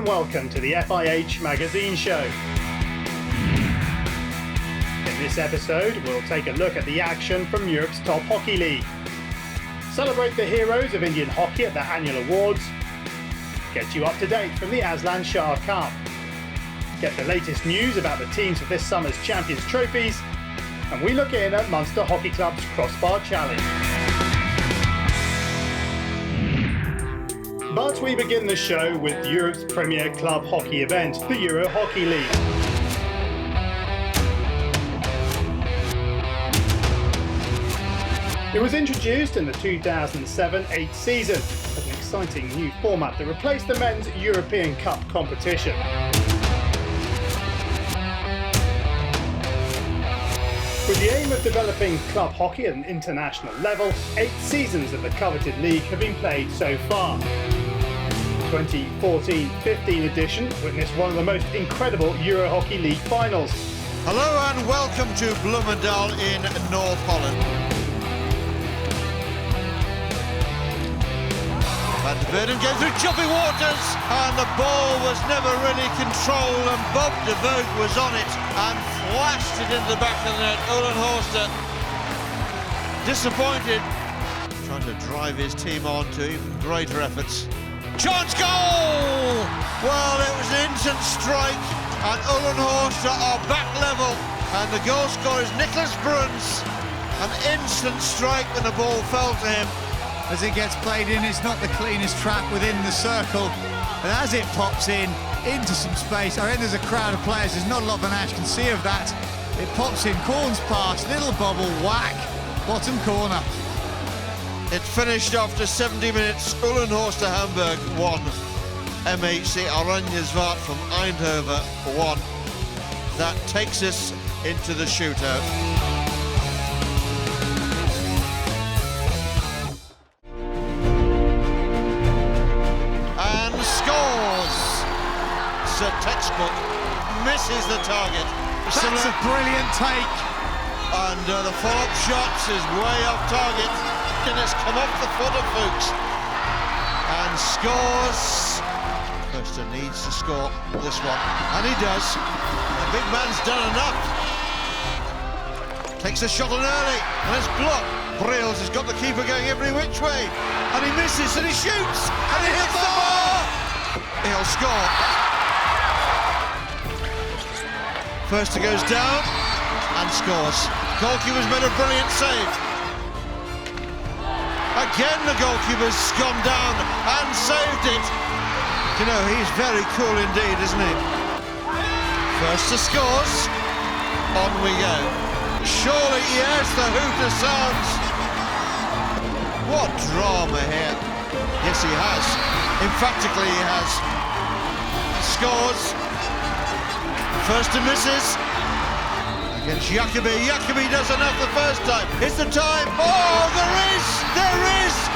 welcome to the FIH Magazine Show. In this episode, we'll take a look at the action from Europe's top hockey league, celebrate the heroes of Indian hockey at their annual awards, get you up to date from the Aslan Shah Cup, get the latest news about the teams of this summer's Champions Trophies, and we look in at Munster Hockey Club's Crossbar Challenge. But we begin the show with Europe's premier club hockey event, the Euro Hockey League. It was introduced in the 2007-8 season as an exciting new format that replaced the men's European Cup competition. With the aim of developing club hockey at an international level, 8 seasons of the coveted league have been played so far. The 2014-15 edition witnessed one of the most incredible Euro Hockey League finals. Hello and welcome to Bloemendaal in North Holland. Van de Verden goes through choppy waters and the ball was never really controlled and Bob de Vogt was on it and flashed it into the back of the net. Ullenhorster disappointed, trying to drive his team on to even greater efforts. Chance goal! Well, it was an instant strike and Ullenhorster are back level and the goal scorer is Nicholas Bruns. An instant strike when the ball fell to him. As it gets played in, it's not the cleanest trap within the circle, and as it pops in into some space, I think there's a crowd of players, there's not a lot Van Asch can see of that. It pops in, corns past, little bubble, whack, bottom corner. It finished after 70 minutes, Ullenhorster Hamburg 1, MHC Oranjezwaard from Eindhoven 1. That takes us into the shootout. And scores! It's a textbook, misses the target. That's a brilliant take. And the follow-up shot is way off target. And it's come off the foot of Fuchs and scores. Costa needs to score this one, and he does. The big man's done enough. Takes a shot on early, and it's blocked. Brills has got the keeper going every which way, and he misses, and he shoots, and he hits the bar. He'll score. First goes down and scores. Goalkeeper's made a brilliant save. Again the goalkeeper's gone down and saved it. You know, he's very cool indeed, isn't he? First to scores. On we go. Surely, yes, the hooter sounds. What drama here. Yes, he has. Emphatically, he has. Scores. First to misses. Against Jacobi. Jacobi does enough the first time. It's the time. Oh, there is!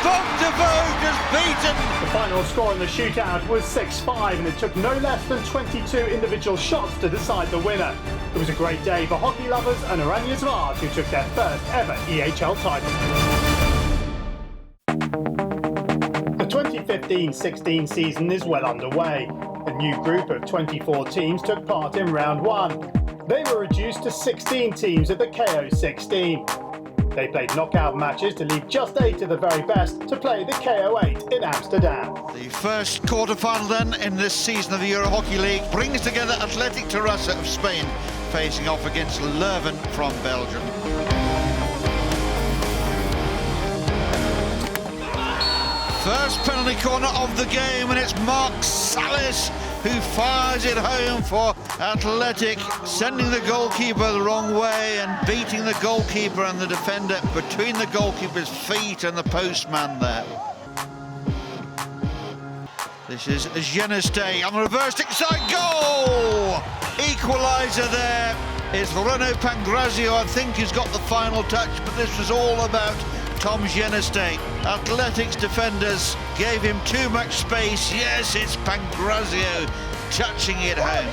Bob de Vogt has beaten. The final score in the shootout was 6-5 and it took no less than 22 individual shots to decide the winner. It was a great day for hockey lovers and Oranjezwaard, who took their first ever EHL title. The 2015-16 season is well underway. A new group of 24 teams took part in round 1. They were reduced to 16 teams at the KO16. They played knockout matches to leave just 8 of the very best to play the KO8 in Amsterdam. The first quarter-final then in this season of the Euro Hockey League brings together Athletic Terrassa of Spain facing off against Leuven from Belgium. First penalty corner of the game, and it's Mark Salis who fires it home for Athletic, sending the goalkeeper the wrong way and beating the goalkeeper and the defender between the goalkeeper's feet and the postman there. This is Geneste on the reverse stick side, goal! Equaliser there. It's Renaud Pangrazio, I think, who's got the final touch, but this was all about Tom Geneste. Athletic's defenders gave him too much space. Yes, it's Pangrazio touching it home.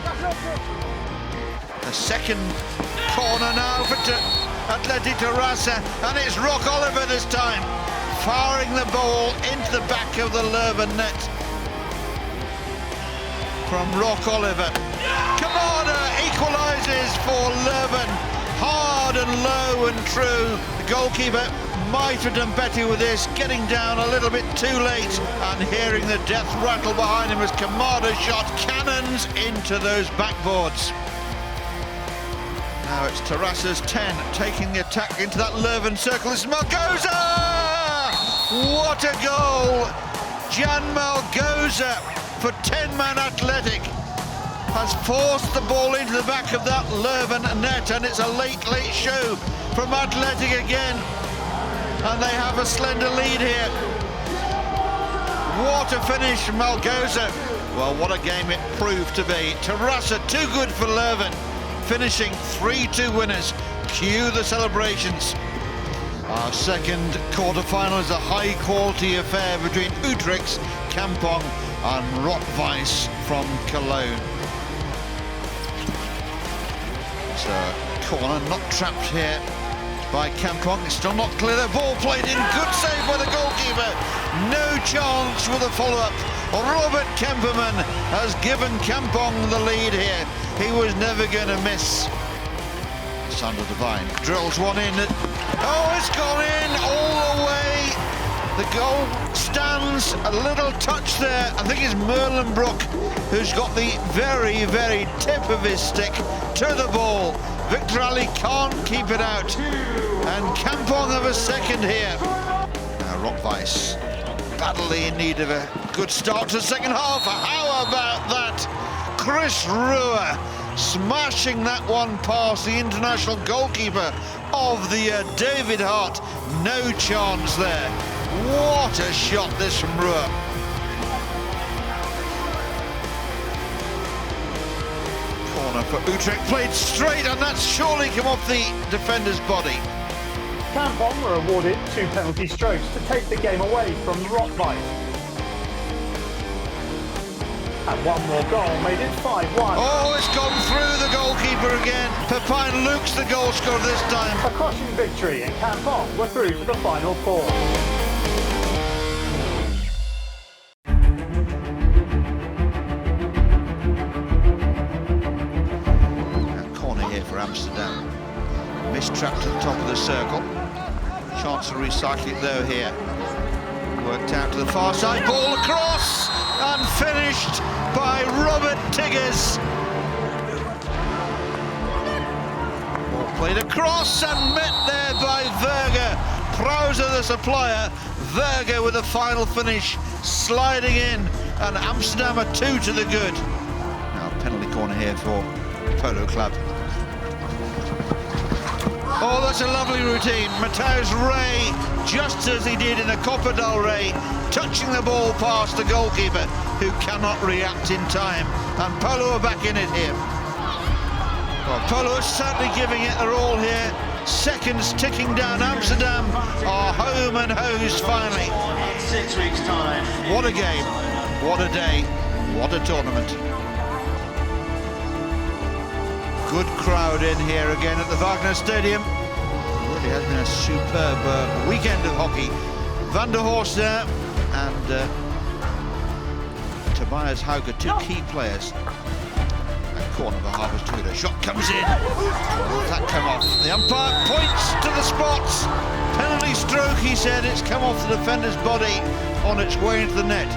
A second corner now for Athletic Terrassa, and it's Rock Oliver this time, firing the ball into the back of the Leuven net. from Rock Oliver. Kamada equalises for Leuven. Hard and low and true. The goalkeeper might have done better with this, getting down a little bit too late and hearing the death rattle behind him as Kamada shot cannons into those backboards. Now it's Terrassa's 10 taking the attack into that Leuven circle. This is Malgoza! What a goal! Jan Malgoza for 10-man Athletic has forced the ball into the back of that Leuven net, and it's a late show from Athletic again. And they have a slender lead here. What a finish from Malgoza. Well, what a game it proved to be. Terrassa too good for Leuven, finishing 3-2 winners. Cue the celebrations. Our second quarter-final is a high-quality affair between Utrecht's Kampong and Rot-Weiss from Cologne. It's a corner, not trapped here by Kampong. It's still not clear. The ball played in. Good save by the goalkeeper. No chance with a follow-up. Robert Kemperman has given Kampong the lead here. He was never going to miss. Sander Devine drills one in. Oh, it's gone in all the way. The goal stands, a little touch there. I think it's Merlenbroek who's got the very, very tip of his stick to the ball. Victor Ali can't keep it out. And Kampong have a second here. Now Rot-Weiss badly in need of a good start to the second half. How about that? Chris Ruhr smashing that one past the international goalkeeper of the year, David Hart. No chance there. What a shot this from Ruhr. Corner for Utrecht, played straight, and that's surely come off the defender's body. Kampong were awarded 2 penalty strokes to take the game away from Rot-Weiss. And one more goal made it 5-1. Oh, it's gone through the goalkeeper again. Pepijn Luke's the goal scorer this time. A crushing victory, and Kampong were through to the final four. Corner here for Amsterdam. Mistrapped to the top of the circle. Chance to recycle it though here. Worked out to the far side, ball across and finished by Robert Tiggers. Ball played across and met there by Verger. Prowser the supplier, Verger with a final finish, sliding in, and Amsterdam are 2 to the good. Now penalty corner here for Polo Club. Oh, that's a lovely routine. Matthijs Ray, just as he did in the Copa del Rey, touching the ball past the goalkeeper, who cannot react in time. And Polo are back in it here. Well, Polo are certainly giving it their all here. Seconds ticking down. Amsterdam are home and hosed finally. In 6 weeks' time. What a game, what a day, what a tournament. Good crowd in here again at the Wagner Stadium. Really has been a superb weekend of hockey. Van der Horst there and Tobias Hauger, 2 key players. And corner for Harvest Tudor. Shot comes in. Does that come off? The umpire points to the spots. Penalty stroke, he said. It's come off the defender's body on its way into the net.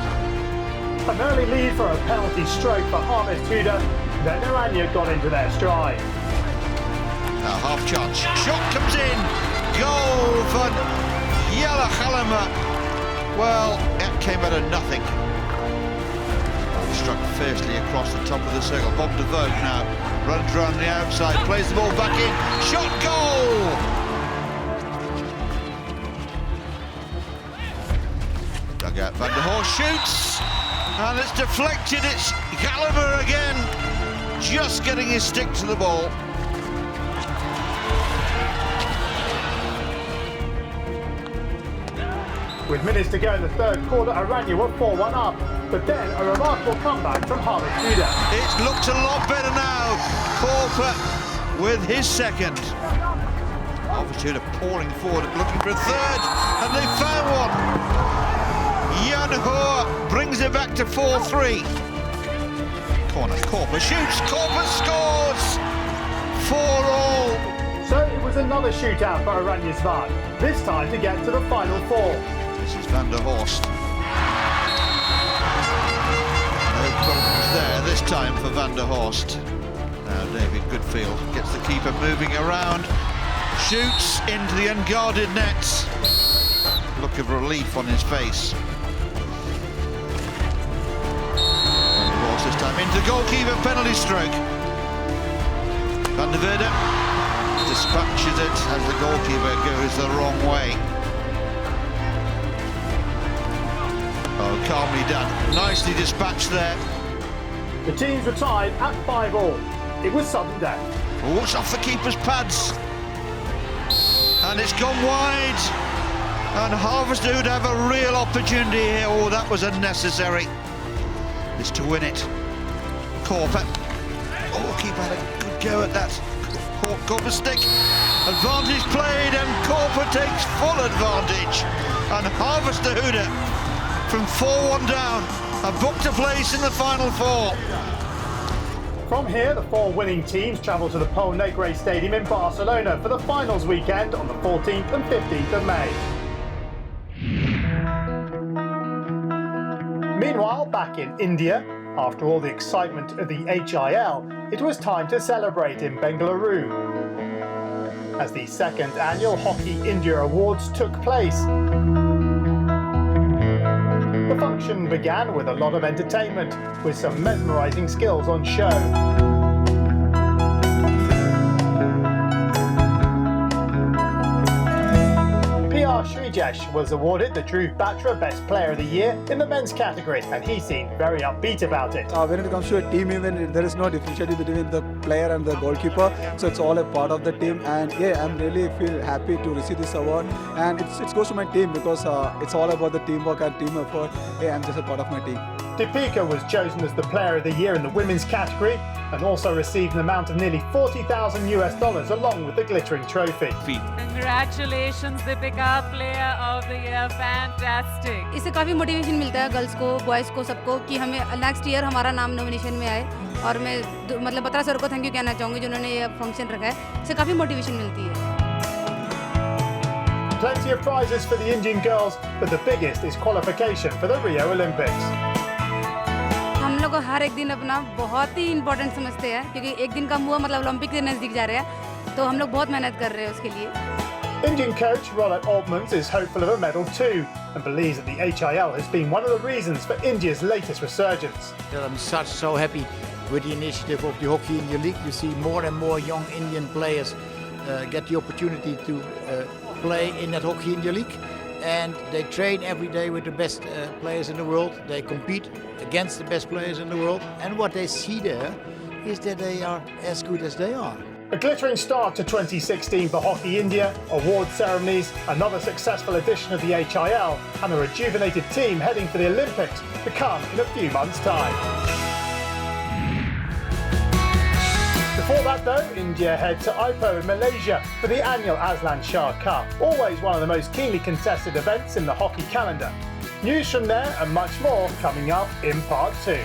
An early lead for a penalty stroke for Harvest Tudor. Then Oranje got into their stride. Now half chance. Shot comes in. Goal for Jelle Galema. Well, that came out of nothing. Struck fiercely across the top of the circle. Bob de Vogt now runs around the outside, plays the ball back in. Shot, goal! Dugout, Van der Horst shoots, and it's deflected. It's Galema again, just getting his stick to the ball. With minutes to go in the third quarter, Oranje were 4-1 up, but then a remarkable comeback from Harvest Tudor. It looks a lot better now. Corper with his second. Harvest Tudor pouring forward, looking for a third, and they found one. Jan Hoer brings it back to 4-3. Corner, Korper shoots, Korper scores! 4-all. So it was another shootout for Oranjezvan, this time to get to the final four. This is Van der Horst. No problems there this time for Van der Horst. Now David Goodfield gets the keeper moving around, shoots into the unguarded nets. Look of relief on his face. Van der Horst this time into goalkeeper penalty stroke. Van der Verde dispatches it as the goalkeeper goes the wrong way. Oh, calmly done. Nicely dispatched there. The teams were tied at 5-all. It was sudden death. Oh, it's off the keeper's pads. And it's gone wide. And Harvester would have a real opportunity here. Oh, that was unnecessary. It's to win it. Korper. Oh, keeper had a good go at that. Korper stick. Advantage played and Korper takes full advantage. And Harvester Huda from 4-1 down have booked a place in the final four. From here, the four winning teams travel to the Pol Negre Stadium in Barcelona for the finals weekend on the 14th and 15th of May. Meanwhile, back in India, after all the excitement of the HIL, it was time to celebrate in Bengaluru, as the second annual Hockey India Awards took place. The function began with a lot of entertainment, with some mesmerising skills on show. PR Srijesh was awarded the Dhruv Batra Best Player of the Year in the men's category, and he seemed very upbeat about it. When it comes to a team event, there is no differentiating between the player and the goalkeeper, so it's all a part of the team. And yeah, I'm really feel happy to receive this award, and it goes to my team because it's all about the teamwork and team effort. Yeah, I'm just a part of my team. Deepika was chosen as the Player of the Year in the women's category and also received an amount of nearly $40,000 along with the glittering trophy. Congratulations, Deepika, Player of the Year, fantastic. इससे काफ़ी motivation मिलता है girls को, boys को, सबको कि हमें next year हमारा नाम नॉमिनेशन में आए और मैं मतलब बत्रा सर को थैंक यू कहना चाहूँगी जिन्होंने ये फंक्शन रखा है, इससे काफ़ी मोटिवेशन मिलती है. Plenty of prizes for the Indian girls, but the biggest is qualification for the Rio Olympics. हम लोग हर एक दिन अपना बहुत ही इम्पोर्टेंट समझते हैं क्योंकि एक दिन कम हुआ मतलब ओलंपिक के नज़दीक जा रहे हैं, तो हम लोग बहुत मेहनत कर रहे हैं उसके लिए. Indian coach Rolett Altmans is hopeful of a medal too and believes that the HIL has been one of the reasons for India's latest resurgence. I'm so happy with the initiative of the Hockey India League. You see more and more young Indian players get the opportunity to play in that Hockey India League, and they train every day with the best players in the world. They compete against the best players in the world, and what they see there is that they are as good as they are. A glittering start to 2016 for Hockey India, award ceremonies, another successful edition of the HIL, and a rejuvenated team heading for the Olympics to come in a few months' time. Before that though, India head to Ipoh in Malaysia for the annual Aslan Shah Cup, always one of the most keenly contested events in the hockey calendar. News from there and much more coming up in part 2.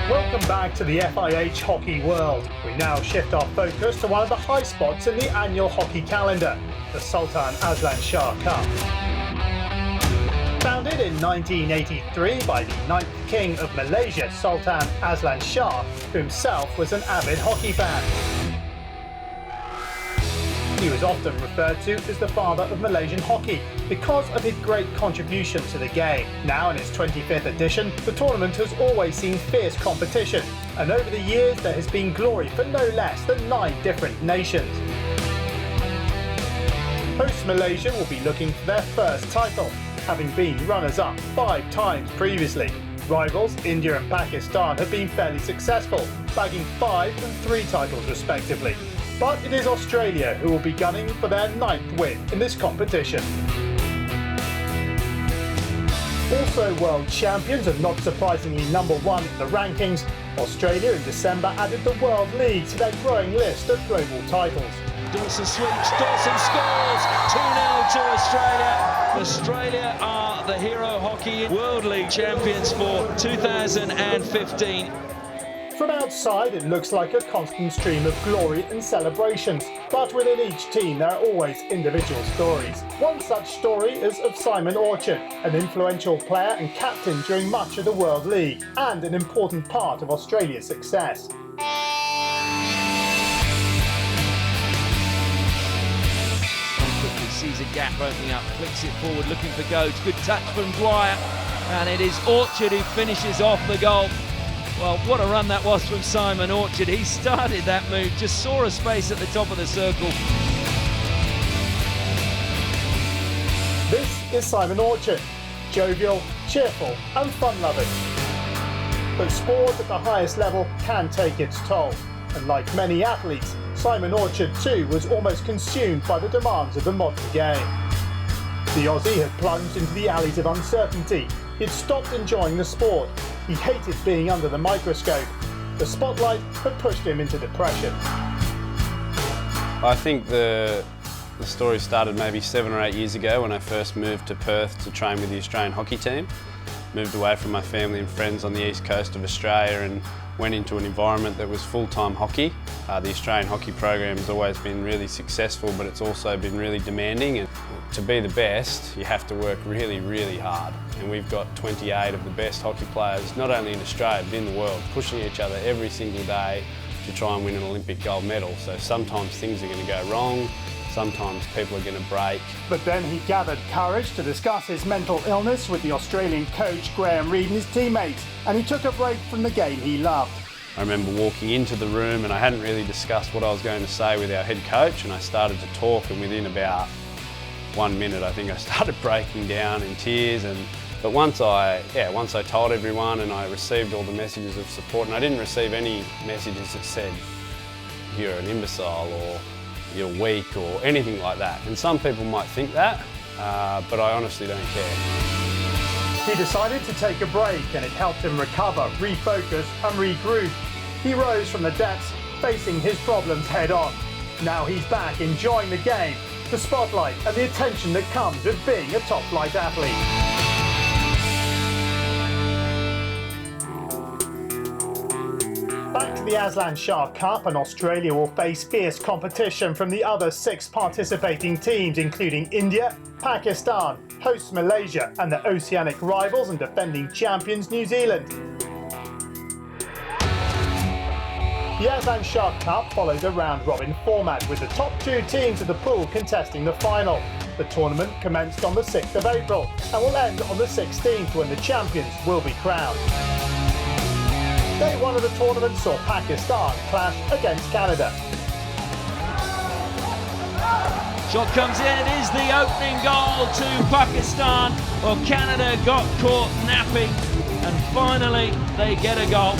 Welcome back to the FIH Hockey World. We now shift our focus to one of the high spots in the annual hockey calendar, the Sultan Aslan Shah Cup. Founded in 1983 by the 9th King of Malaysia, Sultan Aslan Shah, who himself was an avid hockey fan. He was often referred to as the father of Malaysian hockey because of his great contribution to the game. Now in its 25th edition, the tournament has always seen fierce competition, and over the years there has been glory for no less than 9 different nations. Hosts Malaysia will be looking for their first title, having been runners-up 5 times previously. Rivals India and Pakistan have been fairly successful, bagging 5 and 3 titles respectively. But it is Australia who will be gunning for their 9th win in this competition. Also world champions and not surprisingly number 1 in the rankings, Australia in December added the World League to their growing list of global titles. Dawson sweeps, Dawson scores, 2-0 to Australia. Australia are the Hero Hockey World League champions for 2015. From outside, it looks like a constant stream of glory and celebrations, but within each team there are always individual stories. One such story is of Simon Orchard, an influential player and captain during much of the World League, and an important part of Australia's success. Quickly sees a gap opening up, flicks it forward, looking for Goads. Good touch from Dwyer, and it is Orchard who finishes off the goal. Well, what a run that was from Simon Orchard. He started that move, just saw a space at the top of the circle. This is Simon Orchard, jovial, cheerful and fun-loving. But sport at the highest level can take its toll, and like many athletes, Simon Orchard too was almost consumed by the demands of the modern game. The Aussie had plunged into the alleys of uncertainty. He'd stopped enjoying the sport. He hated being under the microscope. The spotlight had pushed him into depression. I think the story started maybe 7 or 8 years ago when I first moved to Perth to train with the Australian hockey team. Moved away from my family and friends on the east coast of Australia and went into an environment that was full-time hockey. The Australian hockey program has always been really successful, but it's also been really demanding. And to be the best, you have to work really, really hard. And we've got 28 of the best hockey players, not only in Australia, but in the world, pushing each other every single day to try and win an Olympic gold medal. So sometimes things are going to go wrong, sometimes people are going to break. But then he gathered courage to discuss his mental illness with the Australian coach Graham Reid and his teammates, and he took a break from the game he loved. I remember walking into the room and I hadn't really discussed what I was going to say with our head coach, and I started to talk, and within about 1 minute I think I started breaking down in tears. But once I told everyone and I received all the messages of support, and I didn't receive any messages that said you're an imbecile or you're weak or anything like that. And some people might think that, but I honestly don't care. He decided to take a break, and it helped him recover, refocus and regroup. He rose from the depths, facing his problems head on. Now he's back enjoying the game, the spotlight and the attention that comes with being a top-flight athlete. Back to the Aslan Shah Cup, and Australia will face fierce competition from the other 6 participating teams, including India, Pakistan, hosts Malaysia and the Oceanic rivals and defending champions New Zealand. The Aslan Shah Cup follows a round-robin format, with the top 2 teams of the pool contesting the final. The tournament commenced on the 6th of April and will end on the 16th, when the champions will be crowned. Day 1 of the tournament saw Pakistan clash against Canada. Shot comes in, it is the opening goal to Pakistan. Well, Canada got caught napping, and finally they get a goal.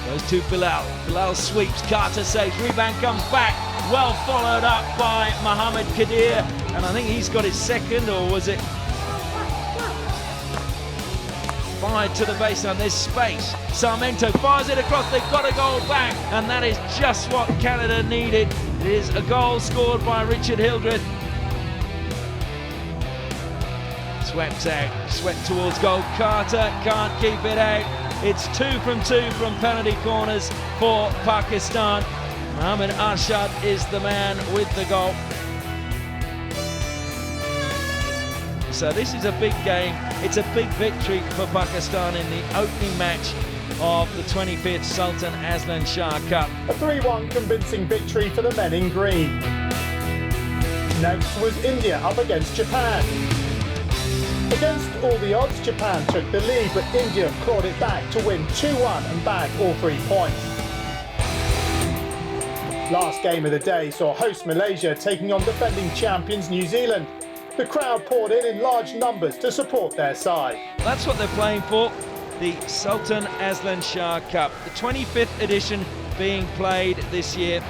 Goes to Bilal. Bilal sweeps, Carter saves, rebound comes back. Well followed up by Mohammed Kadir, and I think he's got his second, or was it? Fired to the baseline, there's space. Sarmento fires it across, they've got a goal back, and that is just what Canada needed. It is a goal scored by Richard Hildreth. Swept out, swept towards goal. Carter can't keep it out. It's 2 from 2 from penalty corners for Pakistan. Mohammed Arshad is the man with the goal. So this is a big game. It's a big victory for Pakistan in the opening match of the 25th Sultan Aslan Shah Cup. A 3-1 convincing victory for the men in green. Next was India up against Japan. Against all the odds, Japan took the lead, but India clawed it back to win 2-1 and bag all 3 points. Last game of the day saw host Malaysia taking on defending champions New Zealand. The crowd poured in large numbers to support their side. That's what they're playing for, the Sultan Aslan Shah Cup, the 25th edition being played this year.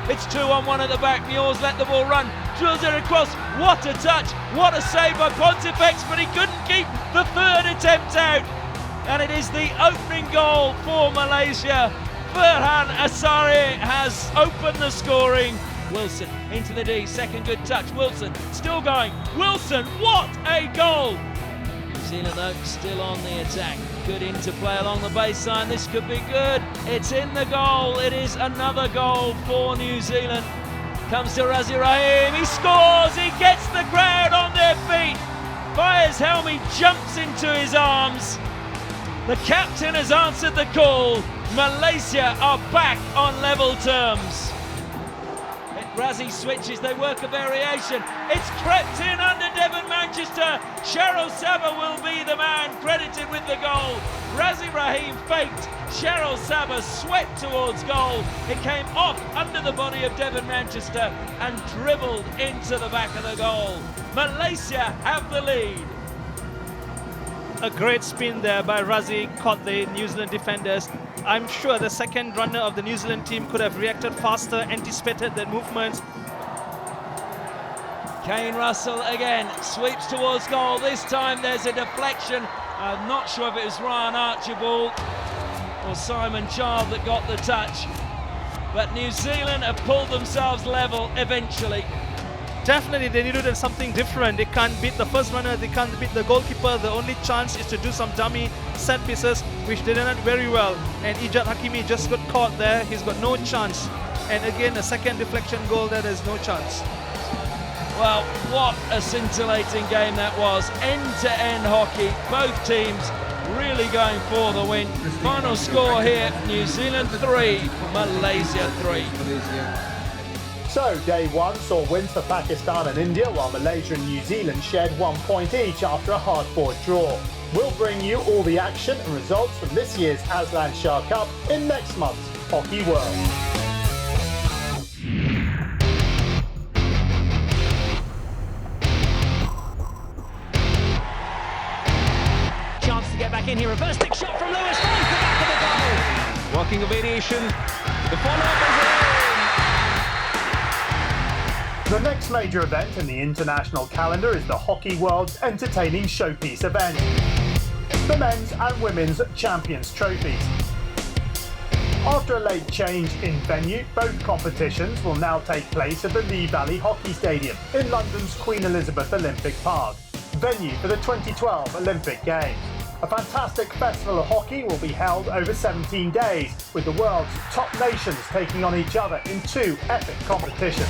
It's 2-on-1 at the back. Muir's let the ball run, drills it across. What a touch, what a save by Pontifex, but he couldn't keep the 3rd attempt out. And it is the opening goal for Malaysia. Farhan Asari has opened the scoring. Wilson into the D, second good touch. Wilson still going. Wilson, what a goal! New Zealand though still on the attack. Good interplay along the baseline. This could be good. It's in the goal. It is another goal for New Zealand. Comes to Razi Rahim. He scores. He gets the crowd on their feet. Fires Helmy, jumps into his arms. The captain has answered the call. Malaysia are back on level terms. Razi switches, they work a variation. It's crept in under Devon Manchester. Cheryl Saba will be the man credited with the goal. Razi Rahim faked. Cheryl Saba swept towards goal. It came off under the body of Devon Manchester and dribbled into the back of the goal. Malaysia have the lead. A great spin there by Razi, caught the New Zealand defenders. I'm sure the second runner of the New Zealand team could have reacted faster, anticipated their movements. Kane Russell again, sweeps towards goal. This time there's a deflection. I'm not sure if it was Ryan Archibald or Simon Child that got the touch. But New Zealand have pulled themselves level eventually. Definitely they needed something different. They can't beat the first runner, they can't beat the goalkeeper. The only chance is to do some dummy set pieces, which they did not very well. And Ijat Hakimi just got caught there. He's got no chance. And again, a second deflection goal, there's no chance. Well, what a scintillating game that was. End-to-end hockey. Both teams really going for the win. Final score here, New Zealand 3, Malaysia 3. So, day 1 saw wins for Pakistan and India, while Malaysia and New Zealand shared 1 point each after a hard-fought draw. We'll bring you all the action and results from this year's Aslan Shah Cup in next month's Hockey World. Chance to get back in here, reverse stick shot from Lewis, finds the back of the goal. Working a variation, the follow-up is in. The next major event in the international calendar is the Hockey World's entertaining showpiece event, the Men's and Women's Champions Trophies. After a late change in venue, both competitions will now take place at the Lee Valley Hockey Stadium in London's Queen Elizabeth Olympic Park, venue for the 2012 Olympic Games. A fantastic festival of hockey will be held over 17 days, with the world's top nations taking on each other in 2 epic competitions.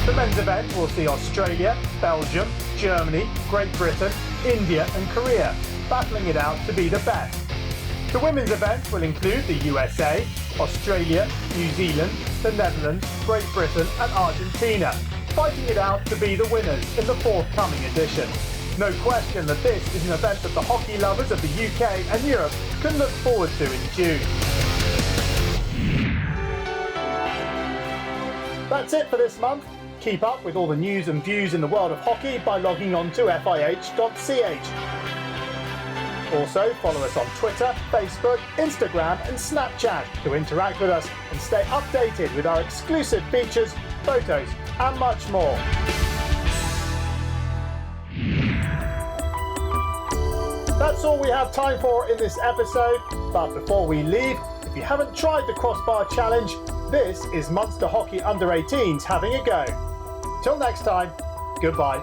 The men's event will see Australia, Belgium, Germany, Great Britain, India and Korea battling it out to be the best. The women's event will include the USA, Australia, New Zealand, the Netherlands, Great Britain and Argentina, fighting it out to be the winners in the forthcoming edition. No question that this is an event that the hockey lovers of the UK and Europe can look forward to in June. That's it for this month. Keep up with all the news and views in the world of hockey by logging on to FIH.ch. Also, follow us on Twitter, Facebook, Instagram and Snapchat to interact with us and stay updated with our exclusive features, photos and much more. That's all we have time for in this episode, but before we leave, if you haven't tried the Crossbar Challenge, this is Munster Hockey Under-18s having a go. Till next time, goodbye.